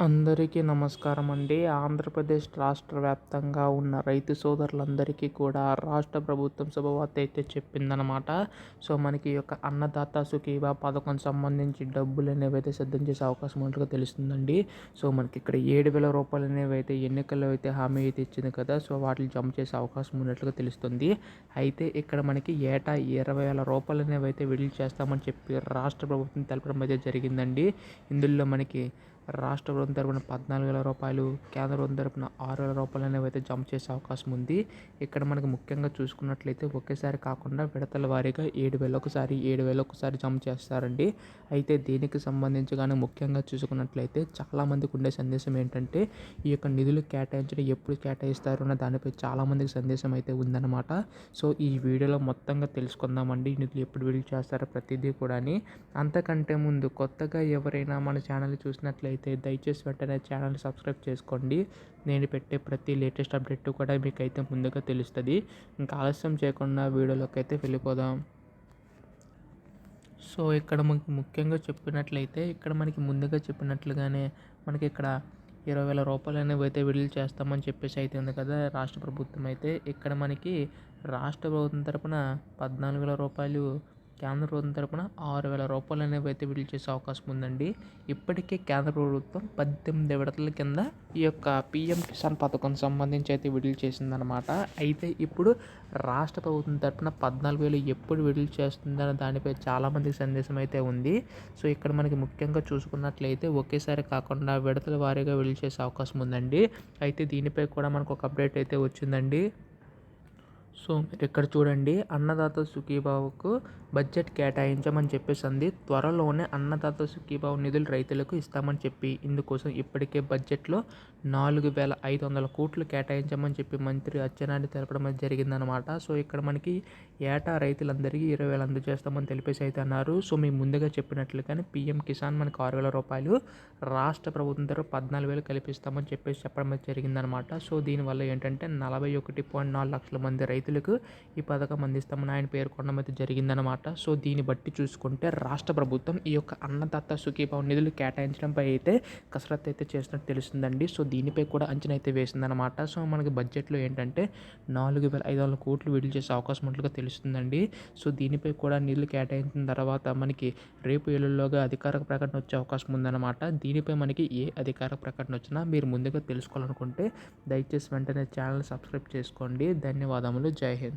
అందరికీ నమస్కారం అండి. ఆంధ్రప్రదేశ్ రాష్ట్ర వ్యాప్తంగా ఉన్న రైతు సోదరులందరికీ కూడా రాష్ట్ర ప్రభుత్వం శుభవార్త అయితే చెప్పిందనమాట. సో మనకి ఈ యొక్క అన్నదాత సుఖీభవ పథకం సంబంధించి డబ్బులు అనేవి అయితే సిద్ధం చేసే అవకాశం ఉన్నట్టుగా తెలుస్తుందండి. సో మనకి ఇక్కడ 7,000 రూపాయలు అనేవి అయితే ఎన్నికల్లో అయితే హామీ అయితే ఇచ్చింది కదా. సో వాటిని జమ చేసే అవకాశం ఉన్నట్లుగా తెలుస్తుంది. అయితే ఇక్కడ మనకి ఏటా 20,000 రూపాయలు అనేవి అయితే విడుదల చేస్తామని చెప్పి రాష్ట్ర ప్రభుత్వం తెలపడం అయితే జరిగిందండి. ఇందులో మనకి రాష్ట్ర ప్రభుత్వం తరపున 14,000 రూపాయలు, కేంద్ర ప్రభుత్వం తరపున 6,000 రూపాయలు అనేవి అయితే జమ చేసే అవకాశం ఉంది. ఇక్కడ మనకు ముఖ్యంగా చూసుకున్నట్లయితే ఒకేసారి కాకుండా విడతల వారీగా 7,000 ఒకసారి 7,000 ఒకసారి జమ చేస్తారండి. అయితే దీనికి సంబంధించి కానీ ముఖ్యంగా చూసుకున్నట్లయితే చాలామందికి ఉండే సందేశం ఏంటంటే ఈ యొక్క నిధులు కేటాయించడం ఎప్పుడు కేటాయిస్తారు అన్న దానిపై చాలామందికి సందేశం అయితే ఉందన్నమాట. సో ఈ వీడియోలో మొత్తంగా తెలుసుకుందామండి. నిధులు ఎప్పుడు విడుదల చేస్తారో ప్రతిదీ కూడా. అంతకంటే ముందు కొత్తగా ఎవరైనా మన ఛానల్ చూసినట్లయితే దయచేసి వెంటనే ఛానల్ సబ్స్క్రైబ్ చేసుకోండి. నేను పెట్టే ప్రతి లేటెస్ట్ అప్డేట్ కూడా మీకైతే ముందుగా తెలుస్తుంది. ఇంకా ఆలస్యం చేయకుండా వీడియోలోకి అయితే వెళ్ళిపోదాం. సో ఇక్కడ మనకి ముఖ్యంగా చెప్పినట్లయితే ఇక్కడ మనకి ముందుగా చెప్పినట్లుగానే మనకి ఇక్కడ 20,000 రూపాయలు అనేవి అయితే విడుదల చేస్తామని చెప్పేసి అయితే ఉంది కదా రాష్ట్ర ప్రభుత్వం అయితే. ఇక్కడ మనకి రాష్ట్ర ప్రభుత్వం తరపున 14,000 రూపాయలు, కేంద్ర ప్రభుత్వం తరపున 6,000 రూపాయలు అనేవి అయితే విడుదల చేసే అవకాశం ఉందండి. ఇప్పటికే కేంద్ర ప్రభుత్వం 18 విడతల కింద ఈ యొక్క పిఎం కిసాన్ పథకం సంబంధించి అయితే విడుదల చేసిందనమాట. అయితే ఇప్పుడు రాష్ట్ర ప్రభుత్వం తరపున 14,000 ఎప్పుడు విడుదల చేస్తుందన్న దానిపై చాలామందికి సందేశం అయితే ఉంది. సో ఇక్కడ మనకి ముఖ్యంగా చూసుకున్నట్లయితే ఒకేసారి కాకుండా విడతల వారీగా విడుదల చేసే అవకాశం ఉందండి. అయితే దీనిపై కూడా మనకు ఒక అప్డేట్ అయితే వచ్చిందండి. సో మీరు ఇక్కడ చూడండి, అన్నదాత సుఖీభావకు బడ్జెట్ కేటాయించమని చెప్పేసి అంది. త్వరలోనే అన్నదాత సుఖీభావ నిధులు రైతులకు ఇస్తామని చెప్పి ఇందుకోసం ఇప్పటికే బడ్జెట్లో 4,500 కోట్లు కేటాయించమని చెప్పి మంత్రి అచ్చెన్నాయుడు తెలపడం జరిగిందనమాట. సో ఇక్కడ మనకి ఏటా రైతులందరికీ 20,000 అందజేస్తామని తెలిపేసి అయితే అన్నారు. సో మేము ముందుగా చెప్పినట్లుగానే పిఎం కిసాన్ మనకు 6,000 రూపాయలు, రాష్ట్ర ప్రభుత్వం తరఫు 14,000 కల్పిస్తామని చెప్పేసి చెప్పడం జరిగిందనమాట. సో దీనివల్ల ఏంటంటే 41.4 లక్షల మంది రైతులకు ఈ పథకం అందిస్తామని ఆయన పేర్కొనడం అయితే జరిగిందనమాట. సో దీన్ని బట్టి చూసుకుంటే రాష్ట్ర ప్రభుత్వం ఈ యొక్క అన్నదాత సుఖీభావ నిధులు కేటాయించడంపై అయితే కసరత్తు అయితే చేసినట్టు తెలుస్తుందండి. సో దీనిపై కూడా అంచనా అయితే వేసిందనమాట. సో మనకి బడ్జెట్లో ఏంటంటే 4,500 కోట్లు విడుదల చేసే అవకాశం ఉన్నట్లుగా తెలుస్తుందండి. సో దీనిపై కూడా నిధులు కేటాయించిన తర్వాత మనకి రేపు ఏళ్ళలోగా అధికారిక ప్రకటన వచ్చే అవకాశం ఉందన్నమాట. దీనిపై మనకి ఏ అధికారిక ప్రకటన వచ్చినా మీరు ముందుగా తెలుసుకోవాలనుకుంటే దయచేసి వెంటనే ఛానల్ సబ్స్క్రైబ్ చేసుకోండి. ధన్యవాదములు. జై హింద్.